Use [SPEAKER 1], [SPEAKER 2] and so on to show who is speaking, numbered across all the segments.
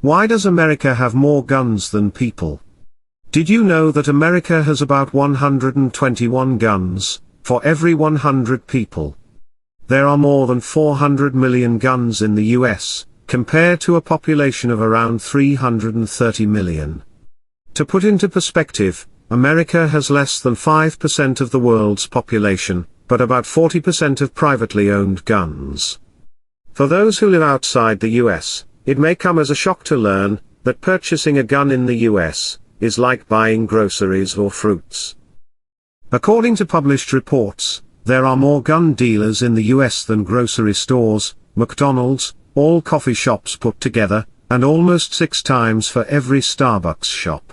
[SPEAKER 1] Why does America have more guns than people? Did you know that America has about 121 guns for every 100 people? There are more than 400 million guns in the US, compared to a population of around 330 million. To put into perspective, America has less than 5% of the world's population, but about 40% of privately owned guns. For those who live outside the US, it may come as a shock to learn that purchasing a gun in the US is like buying groceries or fruits. According to published reports, there are more gun dealers in the US than grocery stores, McDonald's, all coffee shops put together, and almost 6 times for every Starbucks shop.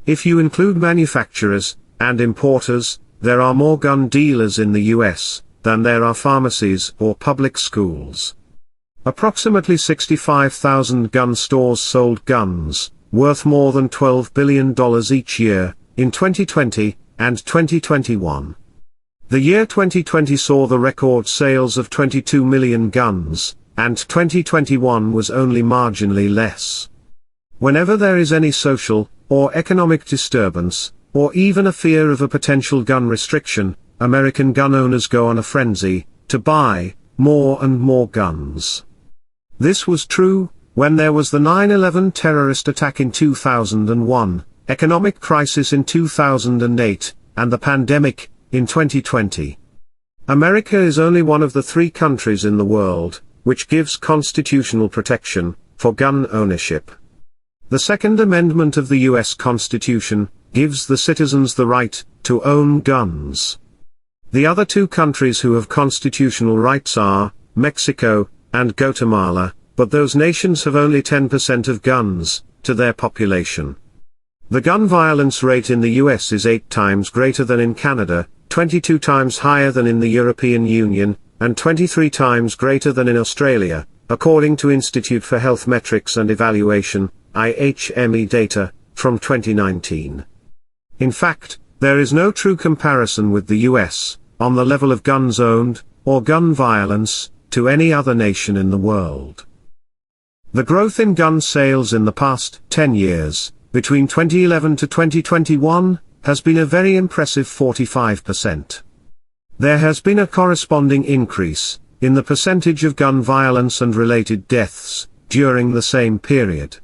[SPEAKER 1] If you include manufacturers and importers, there are more gun dealers in the US than there are pharmacies or public schools. Approximately 65,000 gun stores sold guns, worth more than $12 billion each year, in 2020 and 2021. The year 2020 saw the record sales of 22 million guns, and 2021 was only marginally less. Whenever there is any social or economic disturbance, or even a fear of a potential gun restriction, American gun owners go on a frenzy to buy more and more guns. This was true when there was the 9/11 terrorist attack in 2001, economic crisis in 2008, and the pandemic in 2020. America is only one of the 3 countries in the world which gives constitutional protection for gun ownership. The Second Amendment of the U.S. Constitution gives the citizens the right to own guns. The other 2 countries who have constitutional rights are Mexico and Guatemala, but those nations have only 10% of guns to their population. The gun violence rate in the US is 8 times greater than in Canada, 22 times higher than in the European Union, and 23 times greater than in Australia, according to Institute for Health Metrics and Evaluation, IHME data, from 2019. In fact, there is no true comparison with the US, on the level of guns owned, or gun violence, to any other nation in the world. The growth in gun sales in the past 10 years, between 2011 to 2021, has been a very impressive 45%. There has been a corresponding increase in the percentage of gun violence and related deaths during the same period.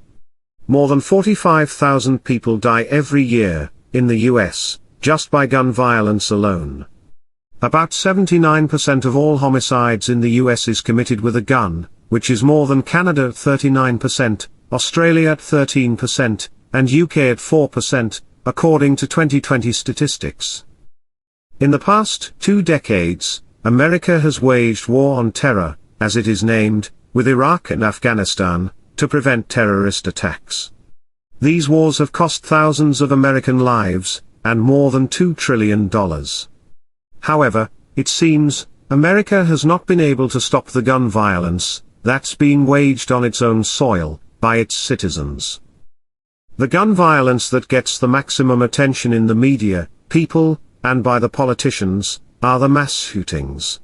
[SPEAKER 1] More than 45,000 people die every year in the US just by gun violence alone. About 79% of all homicides in the US is committed with a gun, which is more than Canada at 39%, Australia at 13%, and UK at 4%, according to 2020 statistics. In the past 2 decades, America has waged war on terror, as it is named, with Iraq and Afghanistan, to prevent terrorist attacks. These wars have cost thousands of American lives, and more than $2 trillion. However, it seems, America has not been able to stop the gun violence that's being waged on its own soil by its citizens. The gun violence that gets the maximum attention in the media, people, and by the politicians, are the mass shootings.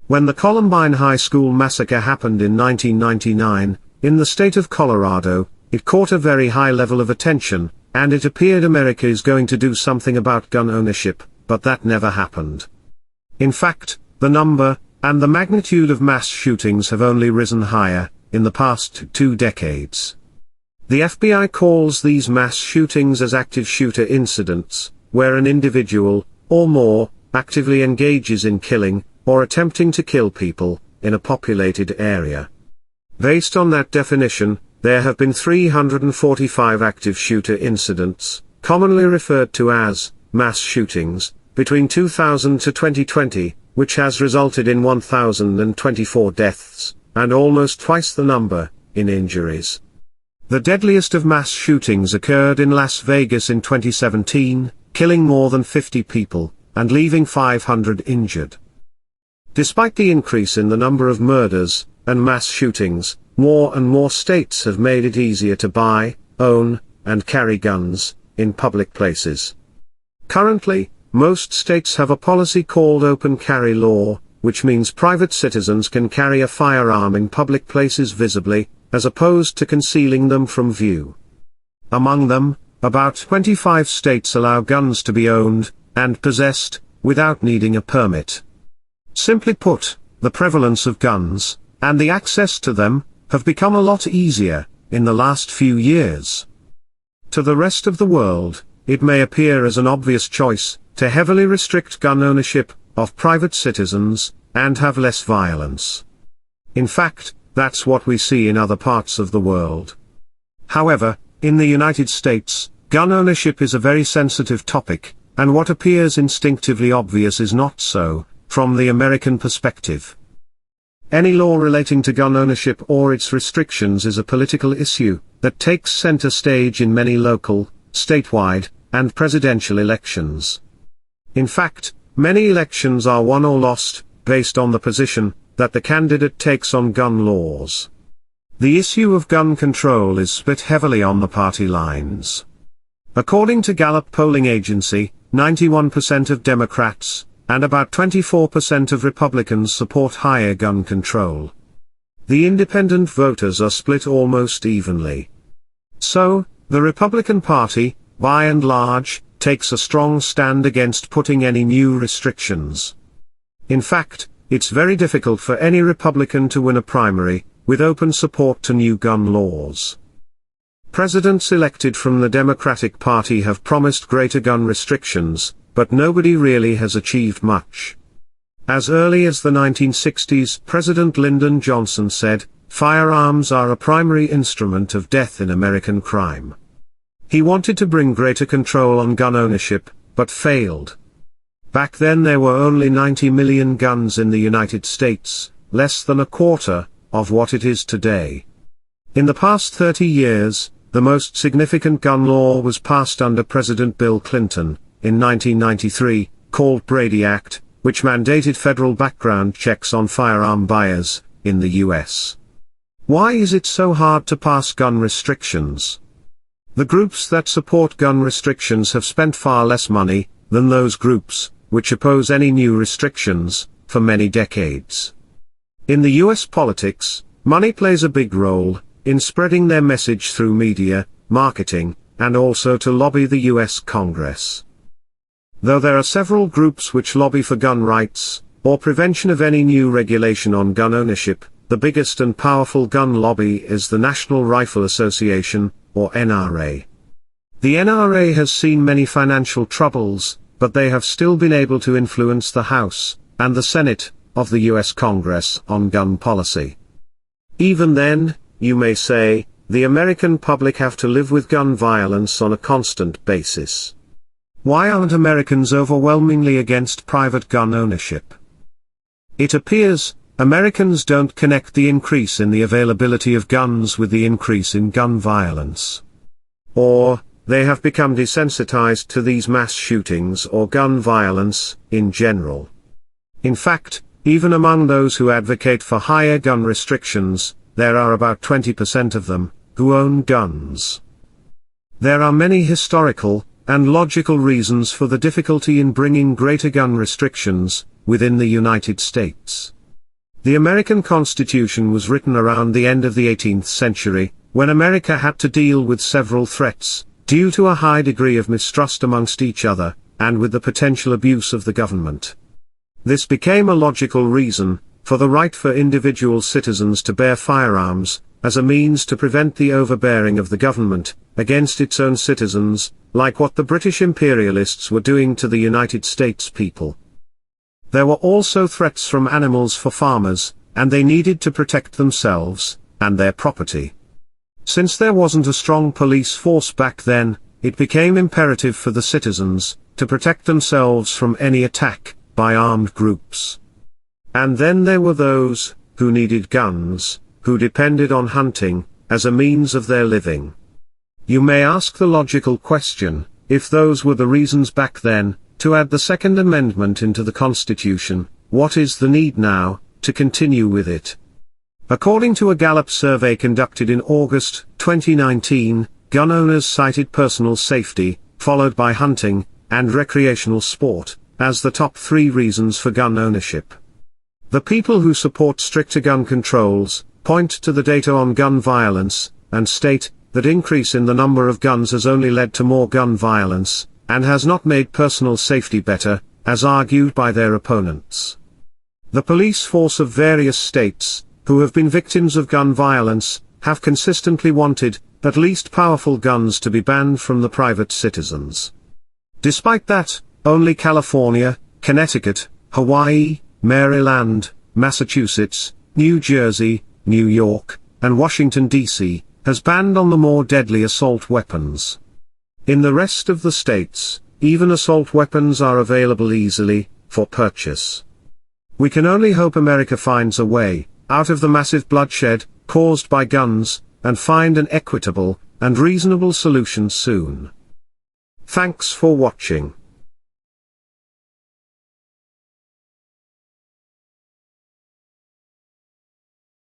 [SPEAKER 1] When the Columbine High School massacre happened in 1999, in the state of Colorado, it caught a very high level of attention, and it appeared America is going to do something about gun ownership, but that never happened. In fact, the number and the magnitude of mass shootings have only risen higher in the past 2 decades. The FBI calls these mass shootings as active shooter incidents, where an individual, or more, actively engages in killing, or attempting to kill people, in a populated area. Based on that definition, there have been 345 active shooter incidents, commonly referred to as mass shootings, between 2000 to 2020, which has resulted in 1,024 deaths, and almost twice the number in injuries. The deadliest of mass shootings occurred in Las Vegas in 2017, killing more than 50 people, and leaving 500 injured. Despite the increase in the number of murders and mass shootings, more and more states have made it easier to buy, own, and carry guns in public places. Currently, most states have a policy called open carry law, which means private citizens can carry a firearm in public places visibly, as opposed to concealing them from view. Among them, about 25 states allow guns to be owned and possessed without needing a permit. Simply put, the prevalence of guns, and the access to them, have become a lot easier in the last few years. To the rest of the world, it may appear as an obvious choice to heavily restrict gun ownership of private citizens and have less violence. In fact, that's what we see in other parts of the world. However, in the United States, gun ownership is a very sensitive topic, and what appears instinctively obvious is not so, from the American perspective. Any law relating to gun ownership or its restrictions is a political issue that takes center stage in many local, statewide, and presidential elections. In fact, many elections are won or lost based on the position that the candidate takes on gun laws. The issue of gun control is split heavily on the party lines. According to Gallup polling agency, 91% of Democrats and about 24% of Republicans support higher gun control. The independent voters are split almost evenly. So, the Republican Party, by and large, takes a strong stand against putting any new restrictions. In fact, it's very difficult for any Republican to win a primary with open support to new gun laws. Presidents elected from the Democratic Party have promised greater gun restrictions, but nobody really has achieved much. As early as the 1960s, President Lyndon Johnson said, "Firearms are a primary instrument of death in American crime." He wanted to bring greater control on gun ownership, but failed. Back then there were only 90 million guns in the United States, less than a quarter of what it is today. In the past 30 years, the most significant gun law was passed under President Bill Clinton, in 1993, called Brady Act, which mandated federal background checks on firearm buyers in the U.S. Why is it so hard to pass gun restrictions? The groups that support gun restrictions have spent far less money than those groups which oppose any new restrictions for many decades. In the U.S. politics, money plays a big role in spreading their message through media, marketing, and also to lobby the U.S. Congress. Though there are several groups which lobby for gun rights, or prevention of any new regulation on gun ownership, the biggest and powerful gun lobby is the National Rifle Association, or NRA. The NRA has seen many financial troubles, but they have still been able to influence the House and the Senate of the U.S. Congress on gun policy. Even then, you may say, the American public have to live with gun violence on a constant basis. Why aren't Americans overwhelmingly against private gun ownership? It appears, Americans don't connect the increase in the availability of guns with the increase in gun violence. Or, they have become desensitized to these mass shootings or gun violence, in general. In fact, even among those who advocate for higher gun restrictions, there are about 20% of them who own guns. There are many historical and logical reasons for the difficulty in bringing greater gun restrictions within the United States. The American Constitution was written around the end of the 18th century, when America had to deal with several threats, due to a high degree of mistrust amongst each other, and with the potential abuse of the government. This became a logical reason for the right for individual citizens to bear firearms, as a means to prevent the overbearing of the government against its own citizens, like what the British imperialists were doing to the United States people. There were also threats from animals for farmers, and they needed to protect themselves and their property. Since there wasn't a strong police force back then, it became imperative for the citizens to protect themselves from any attack by armed groups. And then there were those who needed guns, who depended on hunting as a means of their living. You may ask the logical question, if those were the reasons back then to add the Second Amendment into the Constitution, what is the need now to continue with it? According to a Gallup survey conducted in August 2019, gun owners cited personal safety, followed by hunting and recreational sport, as the top 3 reasons for gun ownership. The people who support stricter gun controls point to the data on gun violence, and state that increase in the number of guns has only led to more gun violence, and has not made personal safety better, as argued by their opponents. The police force of various states, who have been victims of gun violence, have consistently wanted at least powerful guns to be banned from the private citizens. Despite that, only California, Connecticut, Hawaii, Maryland, Massachusetts, New Jersey, New York, and Washington, D.C., has banned on the more deadly assault weapons. In the rest of the states, even assault weapons are available easily, for purchase. We can only hope America finds a way out of the massive bloodshed caused by guns, and find an equitable and reasonable solution soon. Thanks for watching.